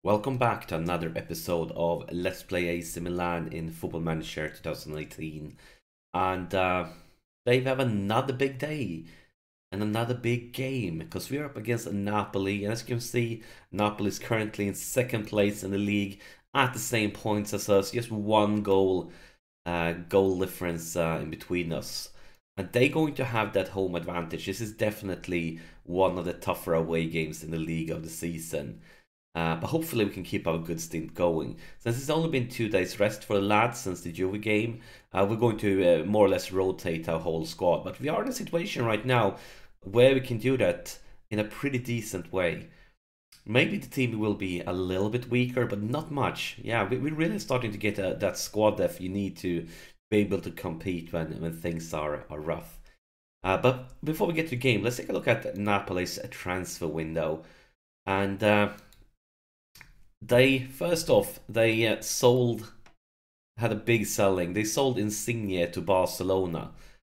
Welcome back to another episode of Let's Play AC Milan in Football Manager 2018. And they have another big day and another big game because we're up against Napoli. And as you can see, Napoli is currently in second place in the league at the same points as us. Just one goal difference in between us. And they're going to have that home advantage. This is definitely one of the tougher away games in the league of the season. But hopefully we can keep our good stint going. Since it's only been 2 days rest for the lads since the Juve game, we're going to more or less rotate our whole squad. But we are in a situation right now where we can do that in a pretty decent way. Maybe the team will be a little bit weaker, but not much. Yeah, we're really starting to get that squad depth you need to be able to compete when things are rough. But before we get to the game, let's take a look at Napoli's transfer window. And first off, they had a big selling. They sold Insigne to Barcelona.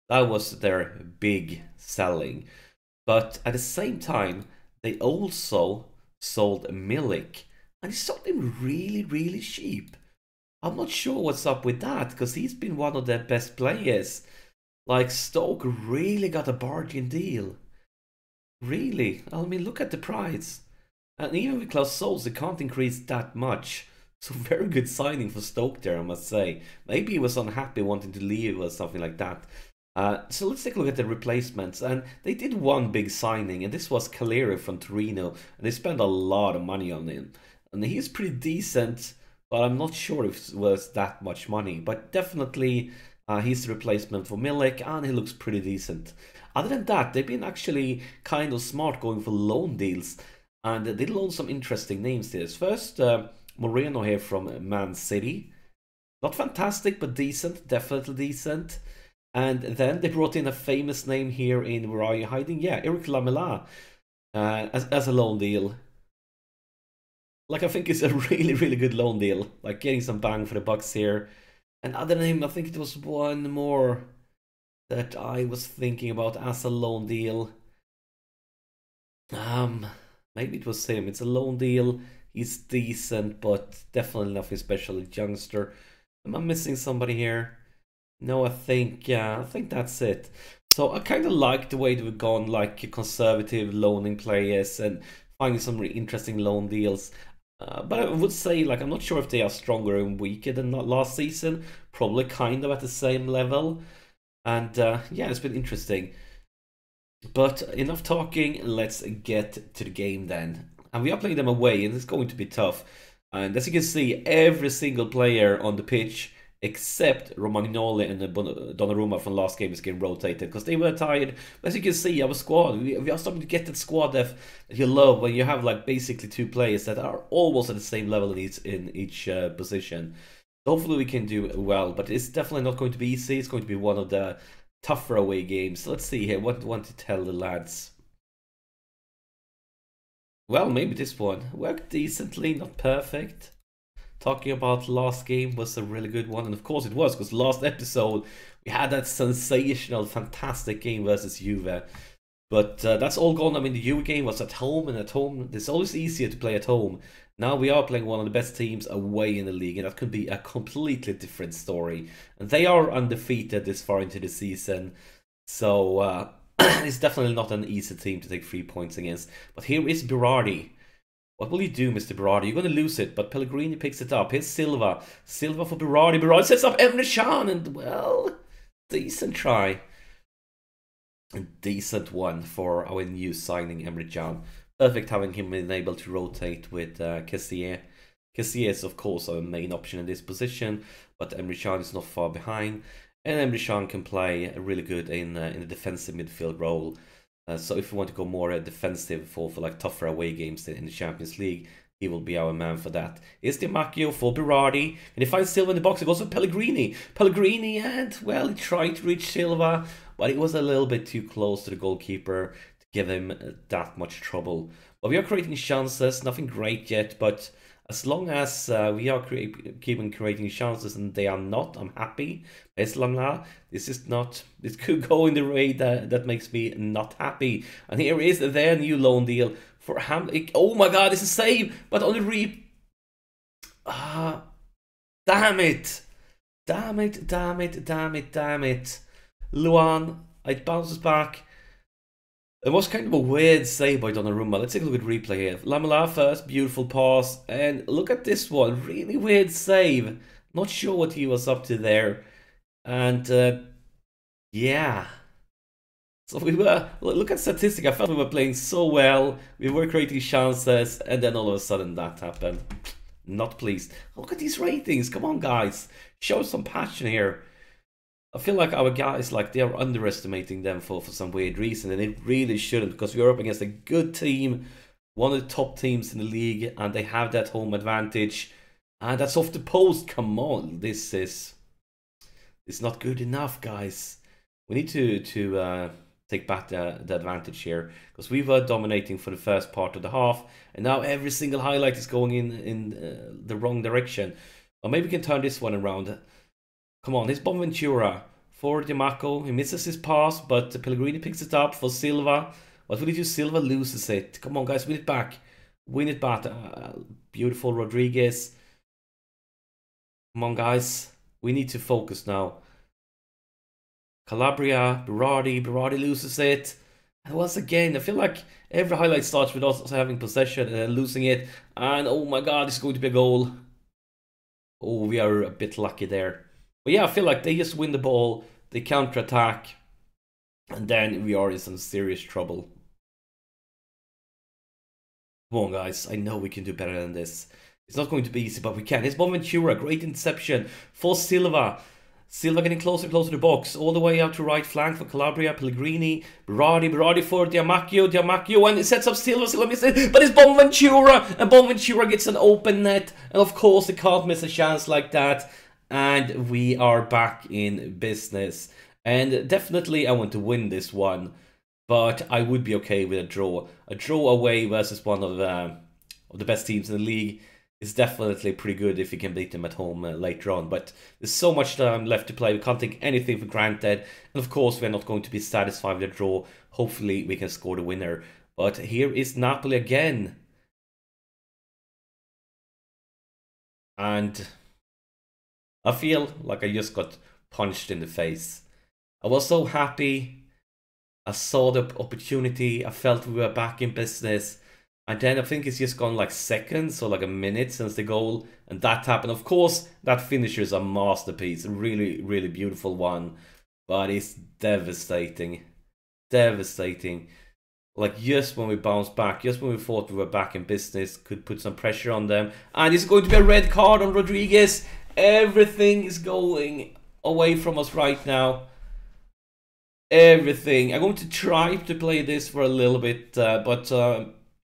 That was their big selling. But at the same time, they also sold Milik. And he sold him really, really cheap. I'm not sure what's up with that, because he's been one of their best players. Like, Stoke really got a bargain deal. Really? I mean, look at the price. And even with Klaus Souls, it can't increase that much. So very good signing for Stoke there, I must say. Maybe he was unhappy wanting to leave or something like that. So let's take a look at the replacements. And they did one big signing, and this was Caleri from Torino. And they spent a lot of money on him. And he's pretty decent, but I'm not sure if it was that much money. But definitely he's the replacement for Milik, and he looks pretty decent. Other than that, they've been actually kind of smart going for loan deals. And they loaned some interesting names there. First, Moreno here from Man City. Not fantastic, but decent. Definitely decent. And then they brought in a famous name here in Where Are You Hiding? Yeah, Eric Lamela as a loan deal. Like, I think it's a really, really good loan deal. Like, getting some bang for the bucks here. And other than him, I think it was one more that I was thinking about as a loan deal. Maybe it was him. It's a loan deal. He's decent, but definitely nothing special. A youngster. Am I missing somebody here? No, I think that's it. So I kind of like the way they've gone, like conservative loaning players and finding some really interesting loan deals. But I would say, like, I'm not sure if they are stronger and weaker than last season. Probably kind of at the same level. And yeah, it's been interesting. But enough talking, let's get to the game then. And we are playing them away, and it's going to be tough. And as you can see, every single player on the pitch, except Romagnoli and Donnarumma from last game, is getting rotated because they were tired. But as you can see, our squad, we are starting to get that squad depth that you love when you have like basically two players that are almost at the same level in each position. Hopefully we can do well, but it's definitely not going to be easy. It's going to be one of the tougher away games. Let's see here. What do you want to tell the lads? Well, maybe this one worked decently, not perfect. Talking about last game was a really good one, and of course it was, because last episode we had that sensational, fantastic game versus Juve. But that's all gone. I mean, the Juve game was at home, and at home it's always easier to play at home. Now we are playing one of the best teams away in the league, and that could be a completely different story. And they are undefeated this far into the season, so it's definitely not an easy team to take 3 points against. But here is Berardi. What will you do, Mr. Berardi? You're going to lose it, but Pellegrini picks it up. Here's Silva. Silva for Berardi. Berardi sets up Emre Can, and, well, decent try. A decent one for our new signing, Emre Can. Perfect having him been able to rotate with Kessié. Kessié is, of course, our main option in this position, but Emre Can is not far behind. And Emre Can can play really good in the defensive midfield role. So if we want to go more defensive for like tougher away games in the Champions League, he will be our man for that. Is Di Macchio for Berardi. And he finds Silva in the box. It goes for Pellegrini. Pellegrini, and, well, he tried to reach Silva, but he was a little bit too close to the goalkeeper to give him that much trouble. But we are creating chances. Nothing great yet, but as long as we are keeping creating chances and they are not, I'm happy. Eslamla, this could go in the way that makes me not happy. And here is their new loan deal for Ham. Oh my god, it's a save, but on the Ah, damn it! Damn it, damn it, damn it, damn it. Luan, it bounces back. It was kind of a weird save by Donnarumma. Let's take a look at replay here. Lamela first, beautiful pass. And look at this one, really weird save. Not sure what he was up to there. And yeah. So we were, look at statistic, I felt we were playing so well. We were creating chances, and then all of a sudden that happened. Not pleased. Look at these ratings, come on guys. Show some passion here. I feel like our guys, like, they are underestimating them for some weird reason, and they really shouldn't, because we are up against a good team, one of the top teams in the league, and they have that home advantage. And that's off the post, come on. This is not good enough, guys. We need to take back the advantage here, because we were dominating for the first part of the half, and now every single highlight is going in the wrong direction. Or maybe we can turn this one around. Come on, here's Bonaventura for Diamaco. He misses his pass, but Pellegrini picks it up for Silva. What will he do? Silva loses it. Come on, guys, win it back. Win it back. Beautiful Rodriguez. Come on, guys. We need to focus now. Calabria, Berardi loses it. And once again, I feel like every highlight starts with us having possession and then losing it. And oh my god, it's going to be a goal. Oh, we are a bit lucky there. But yeah, I feel like they just win the ball, they counter-attack, and then we are in some serious trouble. Come on, guys, I know we can do better than this. It's not going to be easy, but we can. It's Bonaventura, great interception for Silva. Silva getting closer and closer to the box, all the way out to right flank for Calabria, Pellegrini, Berardi for Diamacchio, and it sets up Silva misses it, but it's Bonaventura, and Bonaventura gets an open net, and of course they can't miss a chance like that, and we are back in business. And definitely I want to win this one, but I would be okay with a draw. A draw away versus one of the best teams in the league is definitely pretty good if you can beat them at home later on. But there's so much time left to play. We can't take anything for granted. And of course, we're not going to be satisfied with a draw. Hopefully, we can score the winner. But here is Napoli again. And I feel like I just got punched in the face. I was so happy. I saw the opportunity. I felt we were back in business. And then I think it's just gone like seconds or like a minute since the goal. And that happened. Of course, that finisher is a masterpiece. A really, really beautiful one. But it's devastating. Devastating. Like just when we bounced back, just when we thought we were back in business, could put some pressure on them. And it's going to be a red card on Rodriguez. Everything is going away from us right now. Everything. I'm going to try to play this for a little bit, but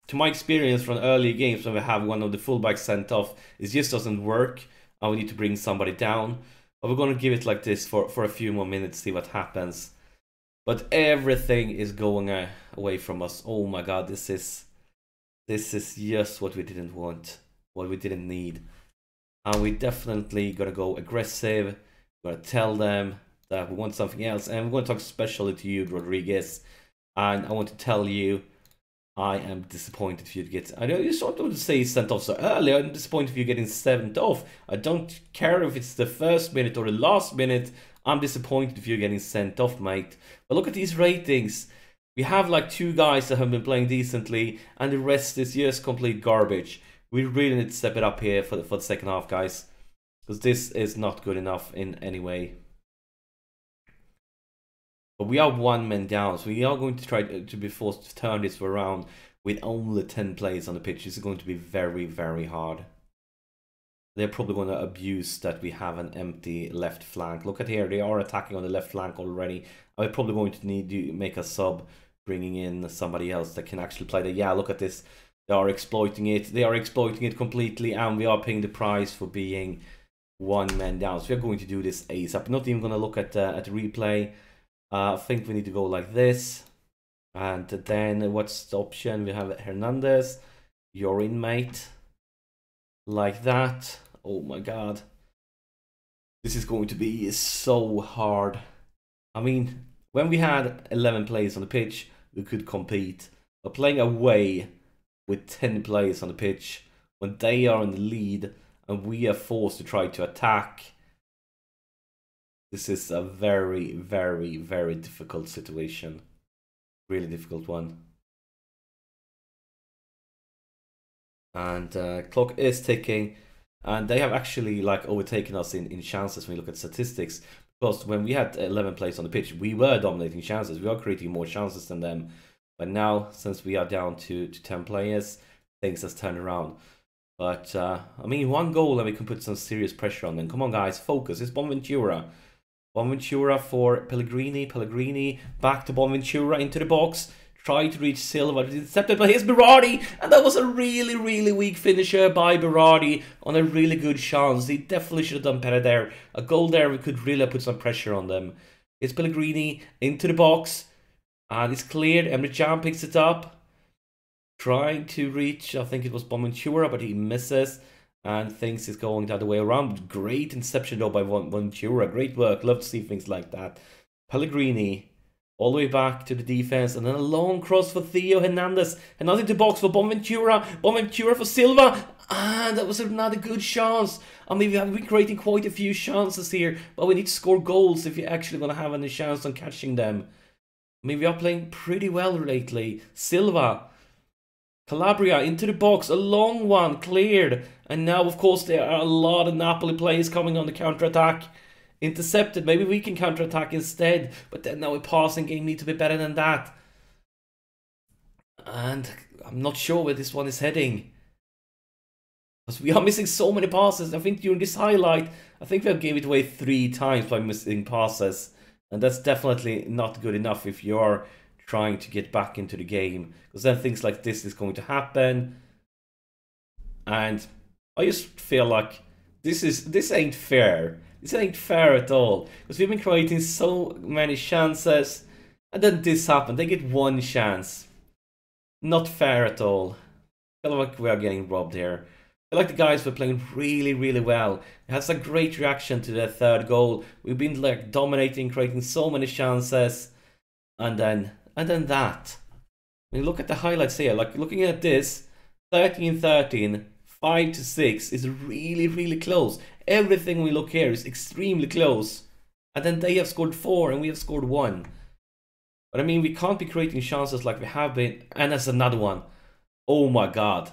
to my experience from early games when we have one of the fullbacks sent off, it just doesn't work and we need to bring somebody down. But we're going to give it like this for a few more minutes, see what happens. But everything is going away from us. Oh my god, this is just what we didn't want, what we didn't need. And we definitely got to go aggressive, got to tell them that we want something else. And we're going to talk especially to you, Rodriguez. And I want to tell you, I am disappointed if you get... I know you sort of say sent off so early. I'm disappointed if you're getting sent off. I don't care if it's the first minute or the last minute. I'm disappointed if you're getting sent off, mate. But look at these ratings. We have like 2 guys that have been playing decently, and the rest is just complete garbage. We really need to step it up here for the second half, guys. Because this is not good enough in any way. But we are 1 man down, so we are going to try to be forced to turn this around with only 10 players on the pitch. This is going to be very, very hard. They're probably going to abuse that we have an empty left flank. Look at here, they are attacking on the left flank already. I'm probably going to need to make a sub, bringing in somebody else that can actually play there. Yeah, look at this. They are exploiting it. They are exploiting it completely, and we are paying the price for being 1 man down. So we're going to do this ASAP. I'm not even going to look at the replay. I think we need to go like this. And then what's the option? We have Hernandez. You're in, mate. Like that. Oh my god. This is going to be so hard. I mean, when we had 11 players on the pitch, we could compete. But playing away with 10 players on the pitch, when they are in the lead, and we are forced to try to attack. This is a very, very, very difficult situation. Really difficult one. And clock is ticking, and they have actually like overtaken us in chances when you look at statistics. Because when we had 11 players on the pitch, we were dominating chances. We are creating more chances than them. But now, since we are down to 10 players, things has turned around. But I mean, one goal and we can put some serious pressure on them. Come on, guys, focus. It's Bonaventura. Bonaventura for Pellegrini. Pellegrini back to Bonaventura into the box. Try to reach Silva. Intercepted by his Berardi. And that was a really, really weak finisher by Berardi on a really good chance. He definitely should have done better there. A goal there, we could really put some pressure on them. It's Pellegrini into the box. And it's cleared. Emre Can picks it up. Trying to reach, I think it was Bonaventura, but he misses. And thinks it's going the other way around. Great interception though by Bonaventura. Great work. Love to see things like that. Pellegrini all the way back to the defense. And then a long cross for Theo Hernandez. Another to box for Bonaventura. Bonaventura for Silva. And that was another good chance. I mean, we have been creating quite a few chances here. But we need to score goals if you're actually going to have any chance on catching them. I mean, we are playing pretty well lately. Silva. Calabria into the box, a long one, cleared. And now, of course, there are a lot of Napoli players coming on the counter-attack. Intercepted, maybe we can counter-attack instead. But then now a passing game needs to be better than that. And I'm not sure where this one is heading. Because we are missing so many passes. I think during this highlight, I think we have gave it away 3 times by missing passes. And that's definitely not good enough if you're trying to get back into the game, because then things like this is going to happen. And I just feel like this ain't fair. This ain't fair at all, because we've been creating so many chances, and then this happened. They get 1 chance. Not fair at all. I feel like we are getting robbed here. I feel like the guys were playing really, really well. It has a great reaction to their 3rd goal. We've been like dominating, creating so many chances, and then that. I mean, look at the highlights here. Like, looking at this, 13-13, 5-6 is really, really close. Everything we look here is extremely close. And then they have scored 4 and we have scored 1. But I mean, we can't be creating chances like we have been. And there's another one. Oh my god.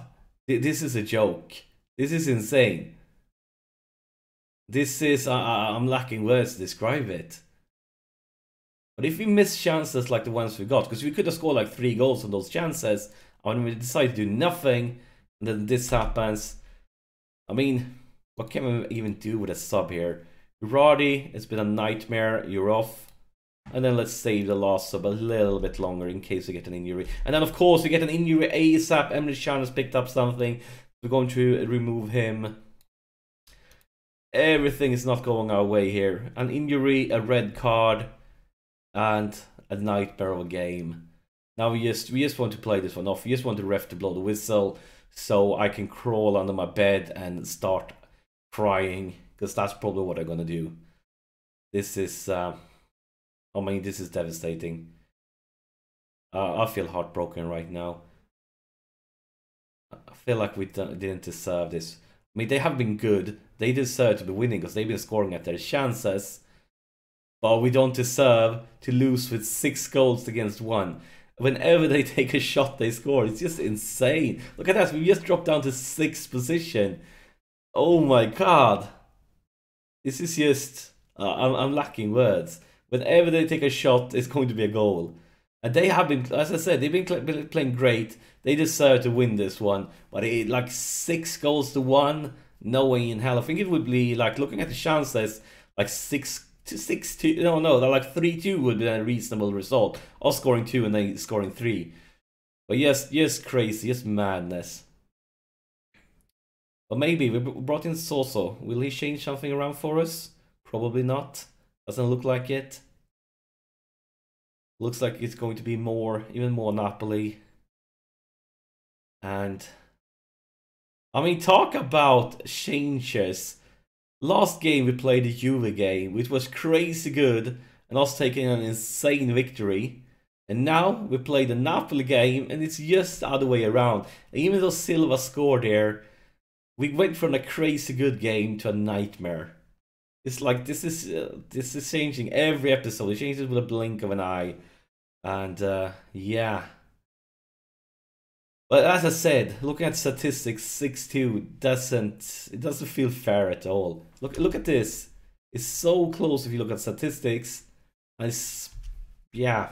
This is a joke. This is insane. This is... I'm lacking words to describe it. But if we miss chances like the ones we got, because we could have scored like 3 goals on those chances, and we decide to do nothing, and then this happens. I mean, what can we even do with a sub here? Berardi, it's been a nightmare, you're off. And then let's save the last sub a little bit longer in case we get an injury. And then of course we get an injury ASAP. Emre Can has picked up something. We're going to remove him. Everything is not going our way here. An injury, a red card, and a nightmare of a game. Now we just want to play this one off. We just want the ref to blow the whistle so I can crawl under my bed and start crying, because that's probably what I'm gonna do. This is I mean, this is devastating. I feel heartbroken right now. I feel like we didn't deserve this. I mean, they have been good. They deserve to be winning because they've been scoring at their chances. But we don't deserve to lose with 6 goals against 1. Whenever they take a shot, they score. It's just insane. Look at that. We just dropped down to 6th position. Oh my god. This is just... I'm lacking words. Whenever they take a shot, it's going to be a goal. And they have been, as I said, they've been playing great. They deserve to win this one. But like 6 goals to 1, no way in hell. I think it would be like, looking at the chances, like 6-2. No, like 3-2 would be a reasonable result. Us scoring 2 and then scoring 3. But yes, crazy, just madness. But maybe we brought in Soso. Will he change something around for us? Probably not. Doesn't look like it. Looks like it's going to be even more Napoli. And I mean, talk about changes. Last game we played the Juve game, which was crazy good, and us taking an insane victory. And now we play the Napoli game, and it's just the other way around. And even though Silva scored there, We went from a crazy good game to a nightmare. It's like this is changing every episode. It changes with a blink of an eye, and yeah. But as I said, looking at statistics, 6-2 doesn't feel fair at all. Look at this. It's so close if you look at statistics. And it's, yeah.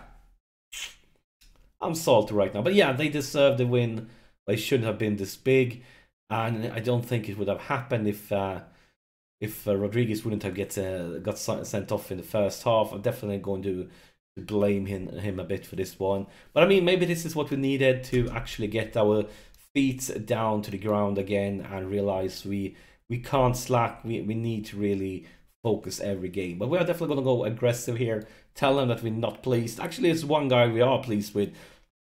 I'm salty right now. But yeah, they deserve the win. But it shouldn't have been this big. And I don't think it would have happened if Rodriguez wouldn't have got sent off in the first half. I'm definitely going to blame him a bit for this one. But I mean, maybe this is what we needed to actually get our feet down to the ground again and realize we can't slack. We need to really focus every game. But we are definitely going to go aggressive here. Tell them that we're not pleased. Actually, there's one guy we are pleased with.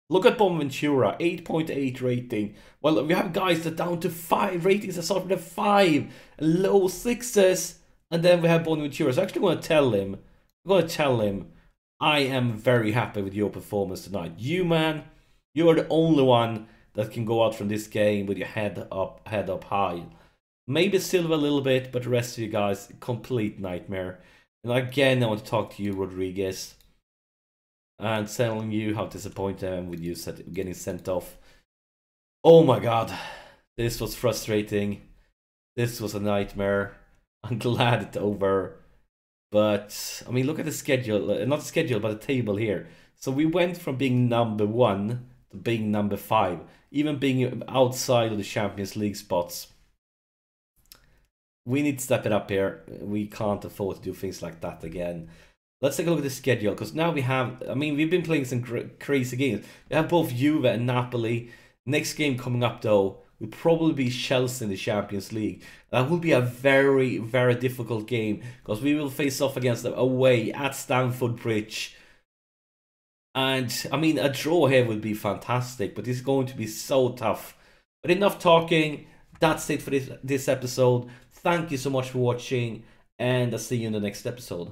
Look at Bonaventura, 8.8 rating. Well, we have guys that down to 5 ratings that start with a 5, low 6s, and then we have Bonaventura. So I'm actually going to tell him, I am very happy with your performance tonight. You, man, you're the only one that can go out from this game with your head up high. Maybe Silva a little bit, but the rest of you guys, complete nightmare. And again, I want to talk to you, Rodriguez, and telling you how disappointed I am with you getting sent off. Oh my god, this was frustrating. This was a nightmare. I'm glad it's over. But, I mean, look at the schedule. Not the schedule, but the table here. So we went from being number 1 to being number 5. Even being outside of the Champions League spots. We need to step it up here. We can't afford to do things like that again. Let's take a look at the schedule, because now we have, I mean, we've been playing some crazy games. We have both Juve and Napoli. Next game coming up, though, will probably be Chelsea in the Champions League. That will be a very, very difficult game, because we will face off against them away at Stamford Bridge. And, I mean, a draw here would be fantastic, but it's going to be so tough. But enough talking. That's it for this episode. Thank you so much for watching, and I'll see you in the next episode.